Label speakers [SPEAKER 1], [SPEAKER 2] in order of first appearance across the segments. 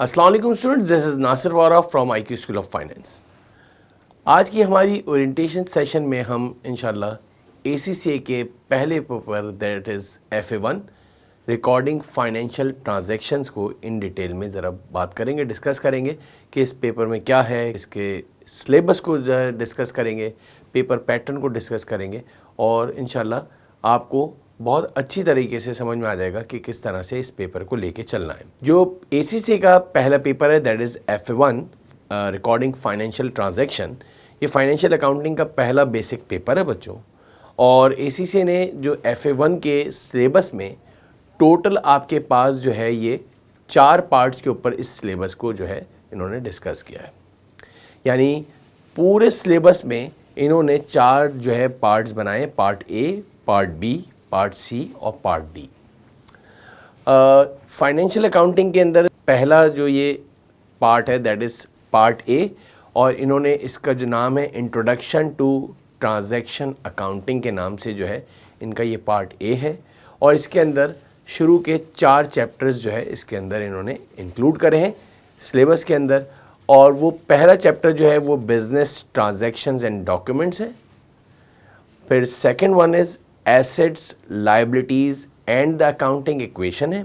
[SPEAKER 1] अस्सलाम वालेकुम students, this is Nasir वारा from IQ school of finance. आज की हमारी ओरिएंटेशन सेशन में हम इंशाल्लाह ACCA के पहले paper that is FA1 recording financial transactions को इन डिटेल में ज़रा बात करेंगे, डिस्कस करेंगे कि इस पेपर में क्या है, इसके सिलेबस को डिस्कस करेंगे, पेपर पैटर्न को डिस्कस करेंगे और इंशाल्लाह आपको बहुत अच्छी तरीके से समझ में आ जाएगा कि किस तरह से इस पेपर को लेके चलना है। जो ACCA का पहला पेपर है that is FA1 recording financial transaction, ये फाइनेंशियल अकाउंटिंग का पहला बेसिक पेपर है बच्चों। और ACCA ने जो FA1 के सिलेबस में टोटल आपके पास जो है ये 4 पार्ट्स के ऊपर इस सिलेबस को जो है इन्होंने डिस्कस किया है। यानी पूरे सिलेबस में इन्होंने 4 जो है पार्ट्स बनाए, part A, part B, part C और पार्ट D। फाइनेंशियल अकाउंटिंग के अंदर पहला जो ये पार्ट है दैट इज़ पार्ट A और इन्होंने इसका जो नाम है इंट्रोडक्शन टू ट्रांजैक्शन अकाउंटिंग के नाम से जो है इनका ये पार्ट A है। और इसके अंदर शुरू के 4 चैप्टर्स जो है इसके अंदर इन्होंने इंक्लूड करे हैं सिलेबस के अंदर। और वो पहला चैप्टर जो है वो बिजनेस ट्रांजैक्शंस एंड डॉक्यूमेंट्स है। फिर second one is assets, liabilities and the accounting equation है।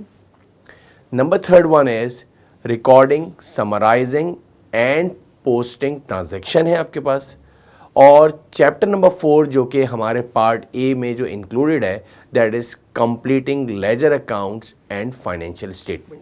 [SPEAKER 1] Number third one is recording, summarising and posting transaction है आपके पास। और चैप्टर नंबर 4 जो कि हमारे पार्ट A में जो इंक्लूडेड है that is completing ledger accounts and financial statement.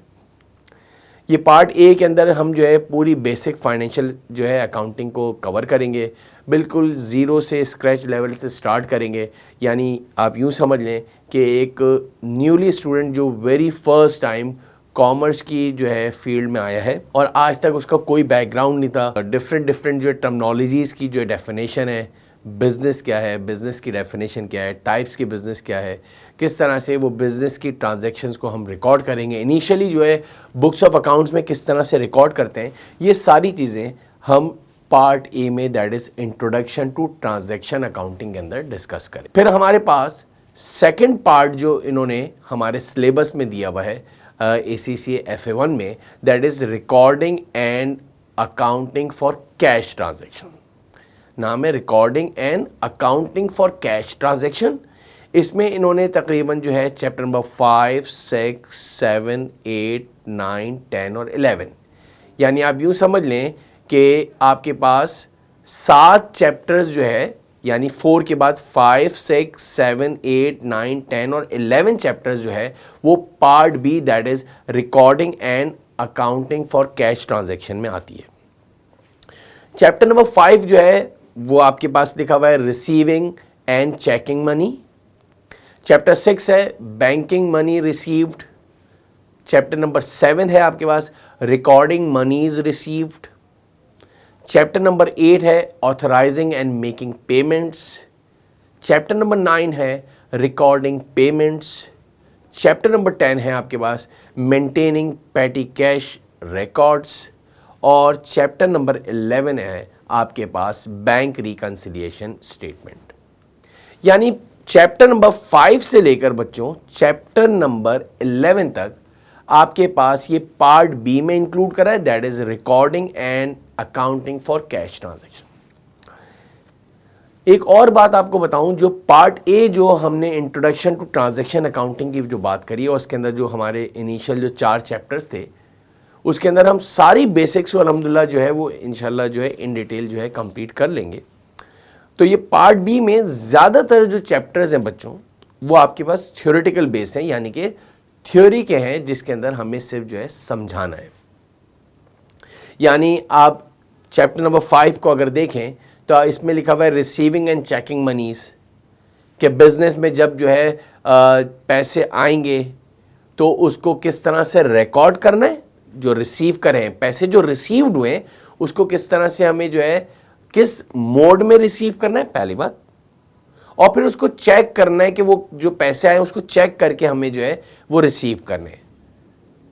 [SPEAKER 1] ये पार्ट A के अंदर हम जो है पूरी बेसिक फाइनेंशियल जो है अकाउंटिंग को कवर करेंगे, बिल्कुल ज़ीरो से स्क्रैच लेवल से स्टार्ट करेंगे। यानी आप यूँ समझ लें कि एक न्यूली स्टूडेंट जो वेरी फर्स्ट टाइम कॉमर्स की जो है फील्ड में आया है और आज तक उसका कोई बैकग्राउंड नहीं था, डिफरेंट जो टर्मिनोलॉजीज़ की जो डेफिनेशन है, बिज़नेस क्या है, बिज़नेस की डेफिनेशन क्या है, टाइप्स की बिज़नेस क्या है, किस तरह से वो बिज़नेस की ट्रांजैक्शंस को हम रिकॉर्ड करेंगे, इनिशियली जो है बुक्स ऑफ अकाउंट्स में किस तरह से रिकॉर्ड करते हैं, ये सारी चीज़ें हम पार्ट A में that is introduction to transaction accounting के अंदर डिस्कस करें। फिर हमारे पास सेकेंड पार्ट जो इन्होंने हमारे सिलेबस में दिया हुआ है ACCA FA1 में that is recording and accounting for cash transaction. नाम है recording and accounting for cash transaction. इसमें इन्होंने तकरीबन जो है चैप्टर नंबर 5, 6, 7, 8, 9, 10 और 11, यानी आप यूँ समझ लें कि आपके पास 7 चैप्टर्स जो है, यानी 4 के बाद 5, 6, 7, 8, 9, 10 और 11 चैप्टर्स जो है वो part B that is recording and accounting for cash transaction में आती है। चैप्टर नंबर 5 जो है वो आपके पास लिखा हुआ है receiving end checking money. Chapter 6 है banking money received. Chapter number 7 है आपके पास रिकॉर्डिंग मनीज रिसीव्ड। चैप्टर नंबर 8 है authorising and making payments. Chapter number 9 है रिकॉर्डिंग पेमेंट्स। चैप्टर नंबर 10 है आपके पास मेंटेनिंग पैटी कैश रिकॉर्ड्स। और चैप्टर नंबर 11 है आपके पास बैंक रिकंसिलिएशन स्टेटमेंट। यानी चैप्टर नंबर 5 से लेकर बच्चों चैप्टर नंबर 11 तक आपके पास ये पार्ट B में इंक्लूड करा है that is recording and accounting for cash transaction. एक और बात आपको बताऊं, जो पार्ट A जो हमने इंट्रोडक्शन टू ट्रांजैक्शन अकाउंटिंग की जो बात करी है और उसके अंदर जो हमारे इनिशियल जो 4 चैप्टर्स थे उसके अंदर हम सारी बेसिक्स अल्हम्दुलिल्लाह जो है वो इंशाल्लाह जो है इन डिटेल जो है कंप्लीट कर लेंगे। तो ये पार्ट B में ज़्यादातर जो चैप्टर्स हैं बच्चों वो आपके पास थ्योरेटिकल बेस हैं, यानी कि थ्योरी के हैं जिसके अंदर हमें सिर्फ जो है समझाना है। यानी आप चैप्टर नंबर 5 को अगर देखें तो इसमें लिखा हुआ है रिसीविंग एंड चेकिंग मनीज़ के बिज़नेस में जब जो है पैसे आएंगे तो उसको किस तरह से रिकॉर्ड करना है, जो रिसीव करें पैसे जो रिसीव्ड हुए उसको किस तरह से हमें जो है किस मोड में रिसीव करना है पहली बात, और फिर उसको चेक करना है कि वो जो पैसे आए उसको चेक करके हमें जो है वो रिसीव करने हैं।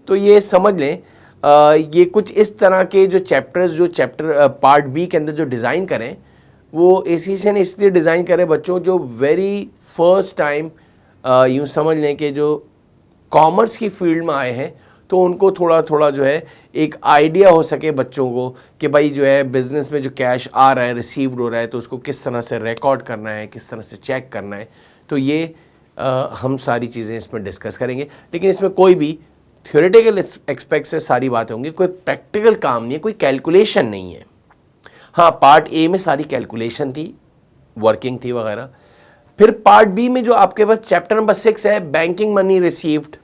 [SPEAKER 1] तो ये समझ लें ये कुछ इस तरह के जो चैप्टर्स जो चैप्टर पार्ट B के अंदर जो डिज़ाइन करें वो ACCA ने इसलिए डिज़ाइन करे बच्चों जो वेरी फर्स्ट टाइम यूँ समझ लें कि जो कॉमर्स की फील्ड में आए हैं तो उनको थोड़ा थोड़ा जो है एक आइडिया हो सके बच्चों को कि भाई जो है बिज़नेस में जो कैश आ रहा है, रिसीव्ड हो रहा है, तो उसको किस तरह से रिकॉर्ड करना है, किस तरह से चेक करना है। तो ये हम सारी चीज़ें इसमें डिस्कस करेंगे, लेकिन इसमें कोई भी थ्योरेटिकल एस्पेक्ट से सारी बातें होंगी, कोई प्रैक्टिकल काम नहीं है, कोई कैलकुलेशन नहीं है। हाँ, पार्ट ए में सारी कैलकुलेशन थी, वर्किंग थी वगैरह। फिर पार्ट बी में जो आपके पास चैप्टर नंबर 6 है, बैंकिंग मनी रिसीव्ड,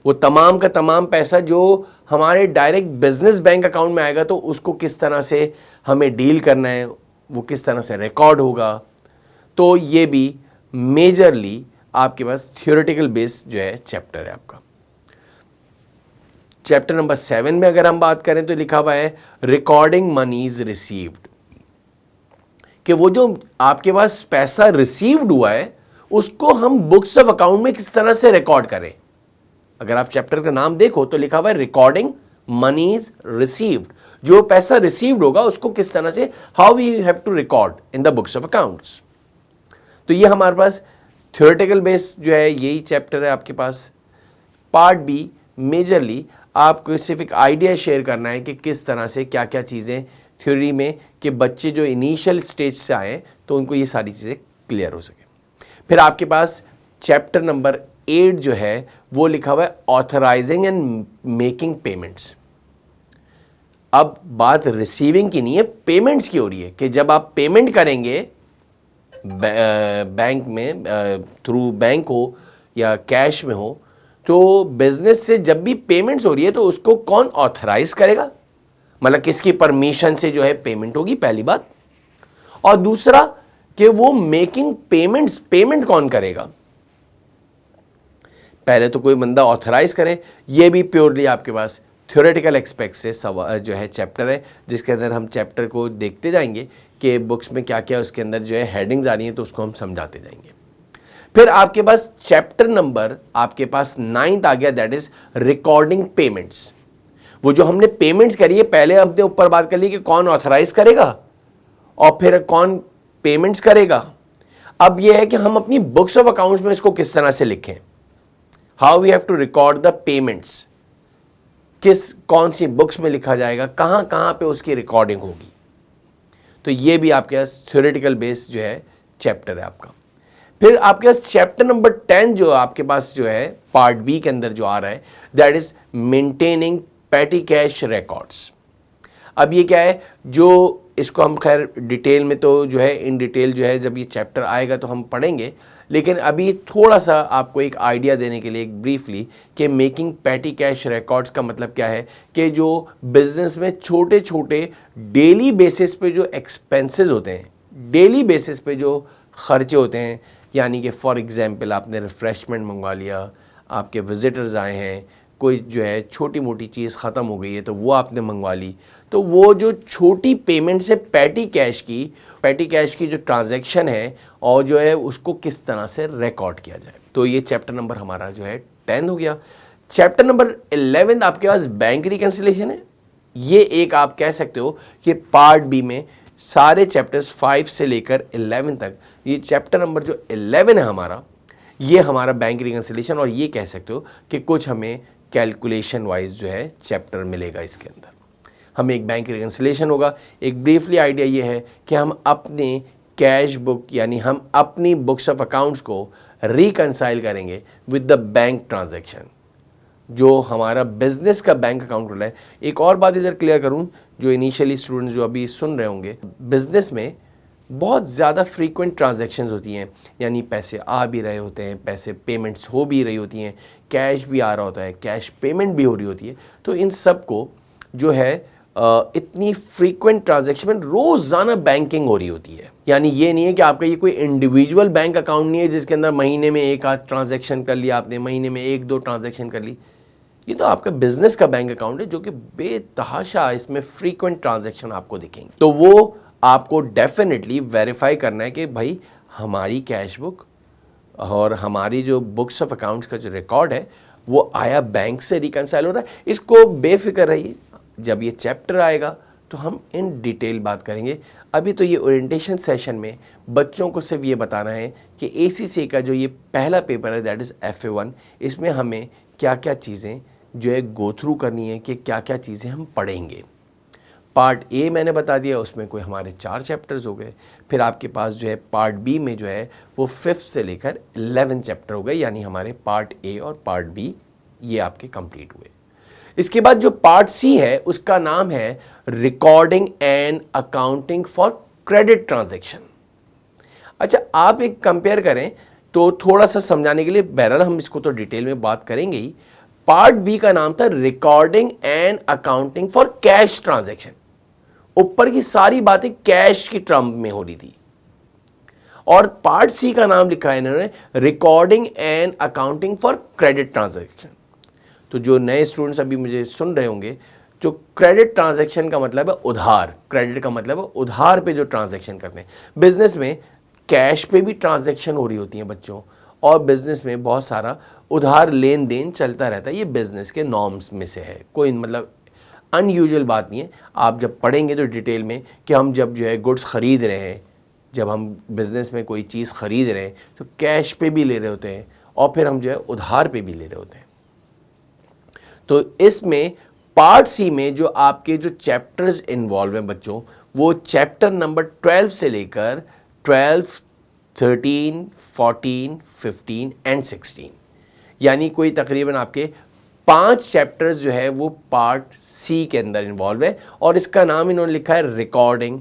[SPEAKER 1] वो तमाम का तमाम पैसा जो हमारे डायरेक्ट बिजनेस बैंक अकाउंट में आएगा, तो उसको किस तरह से हमें डील करना है, वो किस तरह से रिकॉर्ड होगा। तो ये भी मेजरली आपके पास थ्योरेटिकल बेस जो है चैप्टर है आपका। चैप्टर नंबर 7 में अगर हम बात करें तो लिखा हुआ है रिकॉर्डिंग मनीज रिसीव्ड, कि वो जो आपके पास पैसा रिसीव्ड हुआ है उसको हम बुक्स ऑफ अकाउंट में किस तरह से रिकॉर्ड करें। अगर आप चैप्टर का नाम देखो तो लिखा हुआ है रिकॉर्डिंग मनीज रिसीव्ड, जो पैसा रिसीव्ड होगा उसको किस तरह से, how we have to record in the books of accounts. तो ये हमारे पास थ्योरेटिकल बेस जो है यही चैप्टर है आपके पास। पार्ट बी मेजरली आपको सिर्फ एक आइडिया शेयर करना है कि किस तरह से क्या क्या चीज़ें थ्योरी में, कि बच्चे जो इनिशियल स्टेज से आए तो उनको ये सारी चीज़ें क्लियर हो सके। फिर आपके पास चैप्टर नंबर 8 जो है वो लिखा हुआ है ऑथराइजिंग एंड मेकिंग पेमेंट्स। अब बात रिसीविंग की नहीं है, पेमेंट्स की हो रही है, कि जब आप पेमेंट करेंगे बैंक में, थ्रू बैंक हो या कैश में हो, तो बिजनेस से जब भी पेमेंट्स हो रही है तो उसको कौन ऑथराइज करेगा, मतलब किसकी परमिशन से जो है पेमेंट होगी, पहली बात। और दूसरा कि वो मेकिंग पेमेंट्स, पेमेंट कौन करेगा, पहले तो कोई बंदा ऑथराइज करे। ये भी प्योरली आपके पास थ्योरेटिकल एस्पेक्ट से जो है चैप्टर है, जिसके अंदर हम चैप्टर को देखते जाएंगे कि बुक्स में क्या क्या उसके अंदर जो है हेडिंग्स आ रही हैं, तो उसको हम समझाते जाएंगे। फिर आपके पास चैप्टर नंबर आपके पास 9th आ गया, दैट इज रिकॉर्डिंग पेमेंट्स। वो जो हमने पेमेंट्स करी है, पहले हमने ऊपर बात कर ली कि कौन ऑथराइज करेगा और फिर कौन पेमेंट्स करेगा। अब यह है कि हम अपनी बुक्स ऑफ अकाउंट्स में इसको किस तरह से लिखें, how we have to record the payments, किस कौन सी बुक्स में लिखा जाएगा, कहां कहां पे उसकी रिकॉर्डिंग होगी। तो ये भी आपके पास थ्योरेटिकल बेस जो है चैप्टर है आपका। फिर आपके पास चैप्टर नंबर 10 जो आपके पास जो है पार्ट बी के अंदर जो आ रहा है, दैट इज मेंटेनिंग पेटी कैश रिकॉर्ड्स। अब ये क्या है, जो इसको हम खैर डिटेल में तो जो है इन डिटेल जो है जब ये चैप्टर आएगा तो हम पढ़ेंगे, लेकिन अभी थोड़ा सा आपको एक आइडिया देने के लिए एक ब्रीफली कि मेकिंग पेटी कैश रिकॉर्ड्स का मतलब क्या है, कि जो बिजनेस में छोटे छोटे डेली बेसिस पे जो एक्सपेंसेस होते हैं, डेली बेसिस पे जो खर्चे होते हैं, यानी कि फॉर एग्जांपल आपने रिफ़्रेशमेंट मंगवा लिया, आपके विजिटर्स आए हैं, कोई जो है छोटी मोटी चीज़ ख़त्म हो गई है तो वो आपने मंगवा ली, तो वो जो छोटी पेमेंट से पेटी कैश की जो ट्रांजैक्शन है और जो है उसको किस तरह से रिकॉर्ड किया जाए। तो ये चैप्टर नंबर हमारा जो है 10 हो गया। चैप्टर नंबर 11 आपके पास बैंक रिकन्सिलेशन है। ये एक आप कह सकते हो कि पार्ट बी में सारे चैप्टर्स 5 से लेकर 11 तक, ये चैप्टर नंबर जो 11 है हमारा, ये हमारा बैंक रिकन्सिलेशन, और ये कह सकते हो कि कुछ हमें कैलकुलेशन वाइज जो है चैप्टर मिलेगा। इसके अंदर हमें एक बैंक रिकन्सिलेशन होगा। एक ब्रीफली आइडिया ये है कि हम अपने कैश बुक यानी हम अपनी बुक्स ऑफ अकाउंट्स को रिकन्साइल करेंगे विद द बैंक ट्रांजैक्शन, जो हमारा बिजनेस का बैंक अकाउंट खुला है। एक और बात इधर क्लियर करूं, जो इनिशियली स्टूडेंट्स जो अभी सुन रहे होंगे, बिजनेस में बहुत ज़्यादा फ्रीक्वेंट ट्रांजैक्शंस होती हैं, यानी पैसे आ भी रहे होते हैं, पैसे पेमेंट्स हो भी रही होती हैं, कैश भी आ रहा होता है, कैश पेमेंट भी हो रही होती है। तो इन सब को जो है इतनी फ्रीक्वेंट ट्रांजैक्शन में रोज़ाना बैंकिंग हो रही होती है। यानी ये नहीं है कि आपका ये कोई इंडिविजुअल बैंक अकाउंट नहीं है जिसके अंदर महीने में एक आध ट्रांजैक्शन कर लिया आपने, महीने में एक दो ट्रांजैक्शन कर ली। ये तो आपका बिजनेस का बैंक अकाउंट है जो कि बेतहाशा इसमें फ्रीक्वेंट ट्रांजैक्शन आपको दिखेंगे। तो वो आपको डेफिनेटली वेरीफाई करना है कि भाई हमारी कैश बुक और हमारी जो बुक्स ऑफ अकाउंट्स का जो रिकॉर्ड है वो आया बैंक से रिकन्साइल हो रहा है। इसको बेफिक्र रहिए, जब ये चैप्टर आएगा तो हम इन डिटेल बात करेंगे। अभी तो ये ओरिएंटेशन सेशन में बच्चों को सिर्फ ये बताना है कि ACCA का जो ये पहला पेपर है दैट इज़ FA1, इसमें हमें क्या क्या चीज़ें जो है गो थ्रू करनी है कि क्या क्या चीज़ें हम पढ़ेंगे। पार्ट ए मैंने बता दिया, उसमें कोई हमारे 4 चैप्टर्स हो गए। फिर आपके पास जो है पार्ट बी में जो है वो 5th से लेकर 11 चैप्टर हो गए, यानी हमारे पार्ट ए और पार्ट बी ये आपके कंप्लीट हुए। इसके बाद जो पार्ट सी है उसका नाम है recording and accounting for credit transaction. अच्छा, आप एक कंपेयर करें तो थोड़ा सा समझाने के लिए, बहरहाल हम इसको तो डिटेल में बात करेंगे ही। पार्ट बी का नाम था recording and accounting for cash transaction. ऊपर की सारी बातें कैश की टर्म में हो रही थी। और पार्ट सी का नाम लिखा है इन्होंने recording and accounting for credit transaction. तो जो नए स्टूडेंट्स अभी मुझे सुन रहे होंगे, जो क्रेडिट ट्रांजैक्शन का मतलब है उधार, क्रेडिट का मतलब है उधार पे जो ट्रांजैक्शन करते हैं। बिजनेस में कैश पे भी ट्रांजैक्शन हो रही होती है बच्चों, और बिजनेस में बहुत सारा उधार लेन देन चलता रहता है। ये बिजनेस के नॉर्म्स में से है, कोई मतलब अनयूजुअल बात नहीं है। आप जब पढ़ेंगे तो डिटेल में कि हम जब जो है गुड्स ख़रीद रहे हैं, जब हम बिज़नेस में कोई चीज़ ख़रीद रहे हैं तो कैश पे भी ले रहे होते हैं और फिर हम जो है उधार पे भी ले रहे होते हैं। तो इसमें पार्ट सी में जो आपके जो चैप्टर्स इन्वॉल्व हैं बच्चों, वो चैप्टर नंबर 12 से लेकर 12, 13, 14, 15 एंड 16, यानी कोई तकरीबन आपके 5 चैप्टर्स जो है वो पार्ट सी के अंदर इन्वॉल्व है। और इसका नाम इन्होंने लिखा है recording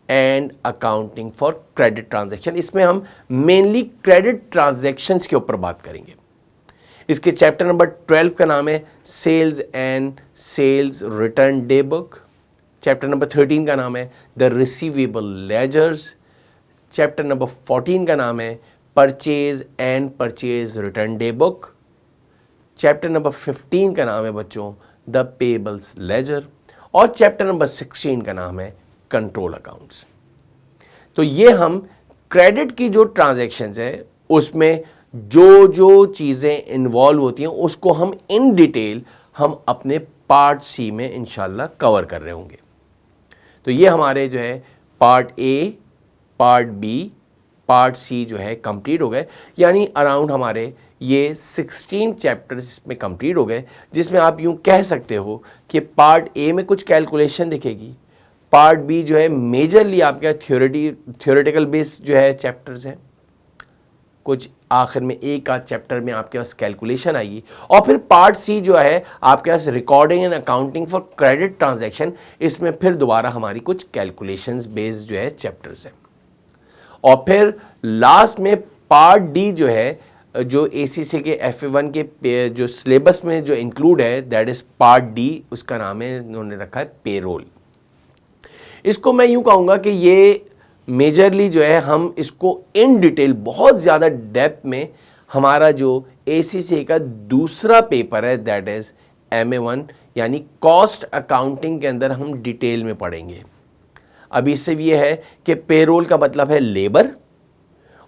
[SPEAKER 1] and accounting for credit transaction. इसमें हम मेनली क्रेडिट ट्रांजैक्शंस के ऊपर बात करेंगे। इसके चैप्टर नंबर 12 का नाम है sales and sales return day book. Chapter number 13 का नाम है the receivable ledgers. Chapter number 14 का नाम है purchase and purchase return day book. Chapter number 15 का नाम है बच्चों द पेबल्स लेजर। और चैप्टर नंबर 16 का नाम है कंट्रोल अकाउंट्स। तो ये हम क्रेडिट की जो ट्रांजैक्शंस है उसमें जो जो चीज़ें इन्वॉल्व होती हैं उसको हम इन डिटेल हम अपने पार्ट सी में इंशाल्लाह कवर कर रहे होंगे। तो ये हमारे जो है part A, part B, part C जो है कंप्लीट हो गए, यानी अराउंड हमारे ये 16 चैप्टर्स इसमें कंप्लीट हो गए, जिसमें आप यूँ कह सकते हो कि पार्ट ए में कुछ कैलकुलेशन दिखेगी, पार्ट बी जो है मेजरली आपका थ्योरेटिकल बेस जो है चैप्टर्स हैं, कुछ आखिर में एक आध चैप्टर में आपके पास कैलकुलेशन आएगी, और फिर पार्ट सी जो है आपके पास recording and accounting for credit transaction, इसमें फिर दोबारा हमारी कुछ कैलकुलेशंस बेस्ड जो है चैप्टर्स हैं। और फिर लास्ट में पार्ट डी जो है, जो ACCA के FA1 के जो सिलेबस में जो इंक्लूड है, दैट इज़ पार्ट डी, उसका नाम है इन्होंने रखा है पेरोल। इसको मैं यूँ कहूँगा कि ये मेजरली जो है हम इसको इन डिटेल बहुत ज़्यादा डेप्थ में हमारा जो ACCA का दूसरा पेपर है दैट इज़ MA1 यानी कॉस्ट अकाउंटिंग के अंदर हम डिटेल में पढ़ेंगे। अभी से ये है कि पेरोल का मतलब है लेबर,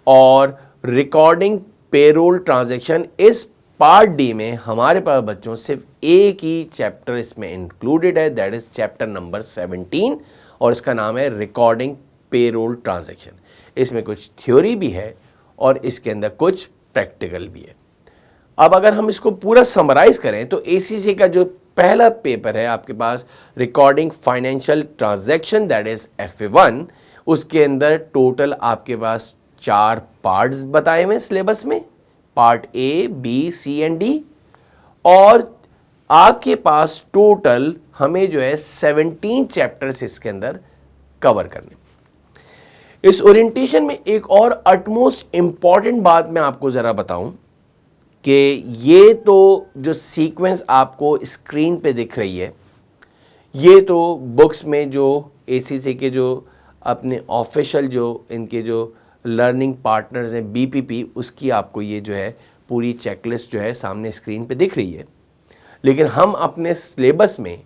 [SPEAKER 1] और रिकॉर्डिंग पेरोल ट्रांजैक्शन इस पार्ट डी में हमारे पास बच्चों सिर्फ एक ही चैप्टर इसमें इंक्लूडेड है, दैट इज़ चैप्टर नंबर 17, और इसका नाम है रिकॉर्डिंग पेरोल ट्रांजैक्शन। इसमें कुछ थ्योरी भी है और इसके अंदर कुछ प्रैक्टिकल भी है। अब अगर हम इसको पूरा समराइज़ करें तो ACCA का जो पहला पेपर है आपके पास recording financial transaction that is FA1, उसके अंदर टोटल आपके पास 4 पार्ट्स बताए हुए सिलेबस में, part A, B, C and D, और आपके पास टोटल हमें जो है 17 चैप्टर्स इसके अंदर कवर करने। इस ओरिएंटेशन में एक और अटमोस्ट इम्पॉर्टेंट बात मैं आपको ज़रा बताऊं कि ये तो जो सीक्वेंस आपको स्क्रीन पे दिख रही है, ये तो बुक्स में जो ACCA के जो अपने ऑफिशियल जो इनके जो लर्निंग पार्टनर्स हैं BPP, उसकी आपको ये जो है पूरी चेकलिस्ट जो है सामने स्क्रीन पे दिख रही है। लेकिन हम अपने सिलेबस में,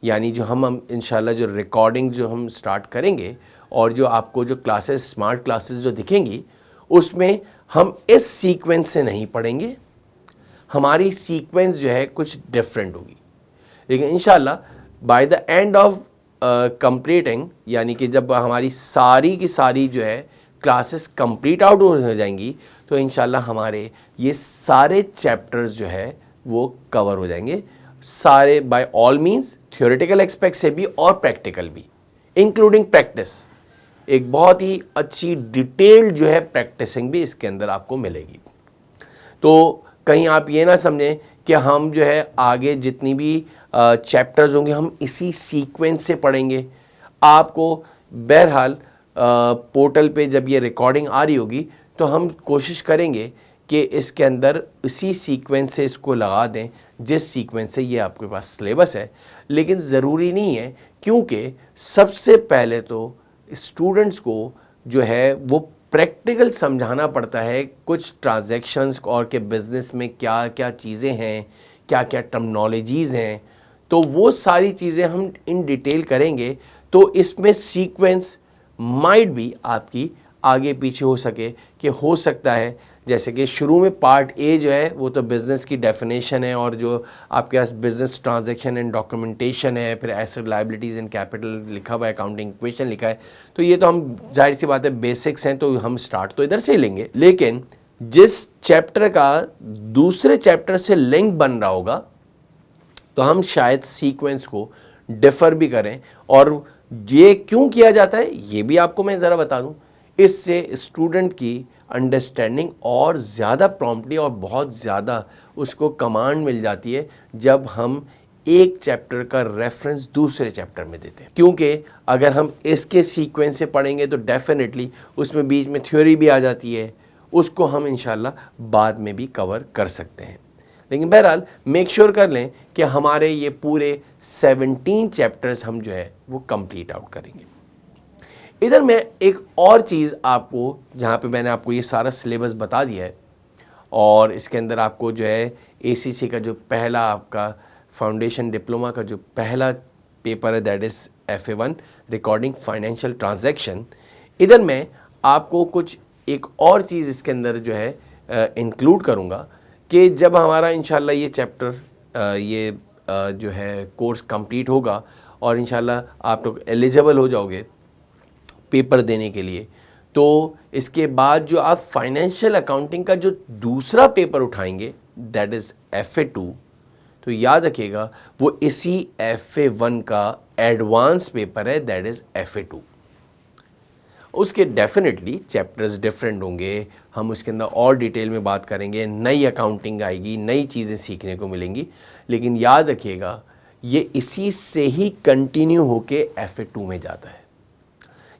[SPEAKER 1] यानी जो हम इंशाल्लाह जो रिकॉर्डिंग जो हम स्टार्ट करेंगे और जो आपको जो क्लासेस स्मार्ट क्लासेस जो दिखेंगी, उसमें हम इस सीक्वेंस से नहीं पढ़ेंगे, हमारी सीक्वेंस जो है कुछ डिफरेंट होगी। लेकिन इंशाल्लाह by the end of completing, यानी कि जब हमारी सारी की सारी जो है क्लासेस कंप्लीट आउट हो जाएंगी, तो इंशाल्लाह हमारे ये सारे चैप्टर्स जो है वो कवर हो जाएंगे। सारे by all means theoretical aspect से भी और प्रैक्टिकल भी, इंक्लूडिंग प्रैक्टिस। एक बहुत ही अच्छी डिटेल्ड जो है प्रैक्टिसिंग भी इसके अंदर आपको मिलेगी। तो कहीं आप ये ना समझें कि हम जो है आगे जितनी भी चैप्टर्स होंगे हम इसी सीक्वेंस से पढ़ेंगे। आपको बहरहाल पोर्टल पे जब ये रिकॉर्डिंग आ रही होगी तो हम कोशिश करेंगे कि इसके अंदर इसी सीक्वेंस से इसको लगा दें जिस सीक्वेंस से ये आपके पास सिलेबस है। लेकिन ज़रूरी नहीं है, क्योंकि सबसे पहले तो स्टूडेंट्स को जो है वो प्रैक्टिकल समझाना पड़ता है कुछ ट्रांजैक्शंस और के बिज़नेस में क्या क्या चीज़ें हैं, क्या क्या टर्मिनोलॉजीज़ हैं। तो वो सारी चीज़ें हम इन डिटेल करेंगे। तो इसमें सीक्वेंस माइट भी आपकी आगे पीछे हो सके, कि हो सकता है जैसे कि शुरू में पार्ट ए जो है वो तो बिज़नेस की डेफिनेशन है और जो आपके पास बिज़नेस ट्रांजैक्शन एंड डॉक्यूमेंटेशन है, फिर एसेट लायबिलिटीज़ एंड कैपिटल लिखा हुआ है, अकाउंटिंग इक्वेशन लिखा है। तो ये तो हम जाहिर सी बात है बेसिक्स हैं, तो हम स्टार्ट तो इधर से ही लेंगे। लेकिन जिस चैप्टर का दूसरे चैप्टर से लिंक बन रहा होगा तो हम शायद सीक्वेंस को डिफ़र भी करें। और ये क्यों किया जाता है ये भी आपको मैं ज़रा बता दूं। इससे स्टूडेंट की अंडरस्टैंडिंग और ज़्यादा प्रॉम्प्टली और बहुत ज़्यादा उसको कमांड मिल जाती है जब हम एक चैप्टर का रेफरेंस दूसरे चैप्टर में देते हैं। क्योंकि अगर हम इसके सीक्वेंस से पढ़ेंगे तो डेफिनेटली उसमें बीच में थ्योरी भी आ जाती है, उसको हम इंशाल्लाह बाद में भी कवर कर सकते हैं। लेकिन बहरहाल मेक श्योर कर लें कि हमारे ये पूरे 17 चैप्टर्स हम जो है वो कंप्लीट आउट करेंगे। इधर मैं एक और चीज़ आपको, जहाँ पे मैंने आपको ये सारा सिलेबस बता दिया है और इसके अंदर आपको जो है एसीसी का जो पहला आपका फाउंडेशन डिप्लोमा का जो पहला पेपर है that is FA1 recording financial transaction. इधर मैं आपको कुछ एक और चीज़ इसके अंदर जो है इंक्लूड करूँगा कि जब हमारा इंशाल्लाह ये चैप्टर जो है कोर्स कंप्लीट होगा और इंशाल्लाह आप लोग एलिजिबल हो जाओगे पेपर देने के लिए, तो इसके बाद जो आप फाइनेंशियल अकाउंटिंग का जो दूसरा पेपर उठाएंगे दैट इज़ FA2, तो याद रखिएगा वो इसी FA1 का एडवांस पेपर है दैट इज़ FA2। उसके डेफिनेटली चैप्टर्स डिफरेंट होंगे, हम उसके अंदर और डिटेल में बात करेंगे, नई अकाउंटिंग आएगी, नई चीज़ें सीखने को मिलेंगी। लेकिन याद रखिएगा ये इसी से ही कंटिन्यू होके FA2 में जाता है।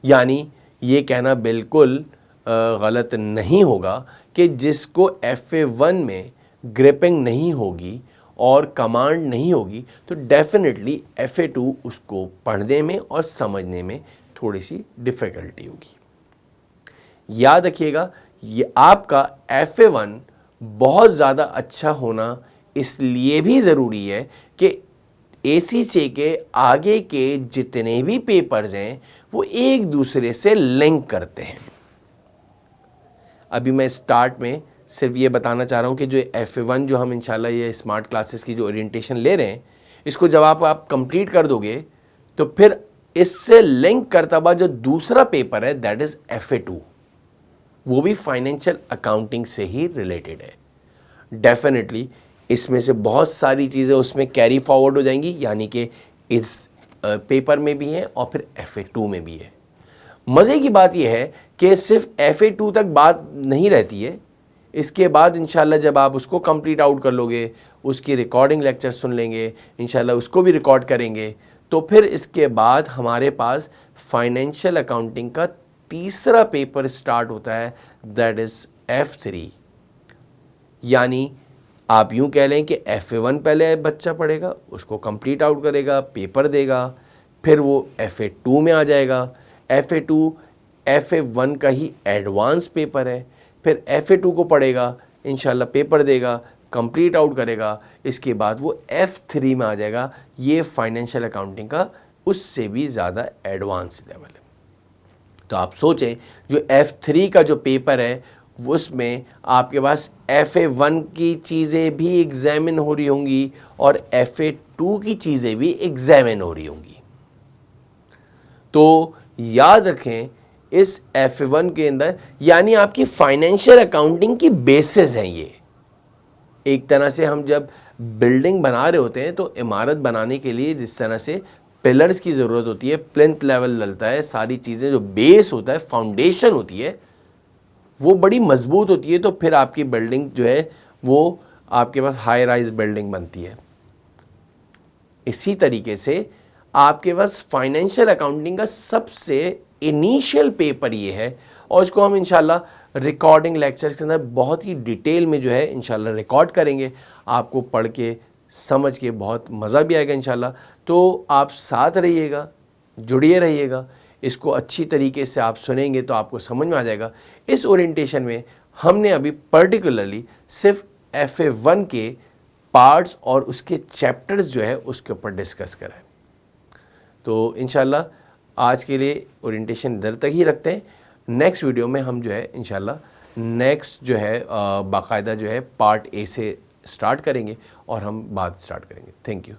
[SPEAKER 1] यानी ये कहना बिल्कुल गलत नहीं होगा कि जिसको FA1 में ग्रिपिंग नहीं होगी और कमांड नहीं होगी तो डेफिनेटली FA2 उसको पढ़ने में और समझने में थोड़ी सी डिफ़िकल्टी होगी। याद रखिएगा ये आपका FA1 बहुत ज़्यादा अच्छा होना इसलिए भी ज़रूरी है कि ACCA के आगे के जितने भी पेपर्स हैं वो एक दूसरे से लिंक करते हैं। अभी मैं स्टार्ट में सिर्फ ये बताना चाह रहा हूँ कि जो FA1 जो हम इंशाल्लाह ये स्मार्ट क्लासेस की जो ओरिएंटेशन ले रहे हैं, इसको जब आप कंप्लीट कर दोगे तो फिर इससे लिंक करता हुआ जो दूसरा पेपर है दैट इज़ FA2, वो भी फाइनेंशियल अकाउंटिंग से ही रिलेटेड है। डेफिनेटली इसमें से बहुत सारी चीज़ें उसमें कैरी फॉरवर्ड हो जाएंगी, यानी कि इस पेपर में भी है और फिर FA2 में भी है। मज़े की बात यह है कि सिर्फ FA2 तक बात नहीं रहती है, इसके बाद इंशाल्लाह जब आप उसको कंप्लीट आउट कर लोगे, उसकी रिकॉर्डिंग लेक्चर सुन लेंगे, इंशाल्लाह उसको भी रिकॉर्ड करेंगे, तो फिर इसके बाद हमारे पास फाइनेंशियल अकाउंटिंग का तीसरा पेपर स्टार्ट होता है दैट इज़ F3। यानी आप यूँ कह लें कि FA1 पहले बच्चा पढ़ेगा, उसको कंप्लीट आउट करेगा, पेपर देगा, फिर वो FA2 में आ जाएगा। FA2 FA1 का ही एडवांस पेपर है, फिर FA2 को पढ़ेगा, इंशाल्लाह पेपर देगा, कंप्लीट आउट करेगा, इसके बाद वो F3 में आ जाएगा। ये फाइनेंशियल अकाउंटिंग का उससे भी ज़्यादा एडवांस लेवल है। तो आप सोचें जो F3 का जो पेपर है उसमें आपके पास FA1 की चीज़ें भी एग्जामिन हो रही होंगी और FA2 की चीज़ें भी एग्जामिन हो रही होंगी। तो याद रखें इस FA1 के अंदर यानी आपकी फाइनेंशियल अकाउंटिंग की बेसिस हैं ये। एक तरह से हम जब बिल्डिंग बना रहे होते हैं तो इमारत बनाने के लिए जिस तरह से पिलर्स की ज़रूरत होती है, प्लिंथ लेवल डलता है, सारी चीज़ें जो बेस होता है, फाउंडेशन होती है, वो बड़ी मजबूत होती है, तो फिर आपकी बिल्डिंग जो है वो आपके पास हाई राइज बिल्डिंग बनती है। इसी तरीके से आपके पास फाइनेंशियल अकाउंटिंग का सबसे इनिशियल पेपर ये है, और इसको हम इंशाल्लाह रिकॉर्डिंग लेक्चर्स के अंदर बहुत ही डिटेल में जो है इंशाल्लाह रिकॉर्ड करेंगे। आपको पढ़ के समझ के बहुत मज़ा भी आएगा इंशाल्लाह। तो आप साथ रहिएगा, जुड़िए रहिएगा, इसको अच्छी तरीके से आप सुनेंगे तो आपको समझ में आ जाएगा। इस ओरिएंटेशन में हमने अभी पर्टिकुलरली सिर्फ FA1 के पार्ट्स और उसके चैप्टर्स जो है उसके ऊपर डिस्कस करा है। तो इंशाल्लाह आज के लिए ओरिएंटेशन इधर तक ही रखते हैं। नेक्स्ट वीडियो में हम जो है इंशाल्लाह नेक्स्ट जो है बाकायदा जो है पार्ट A से स्टार्ट करेंगे और हम बात स्टार्ट करेंगे। Thank you.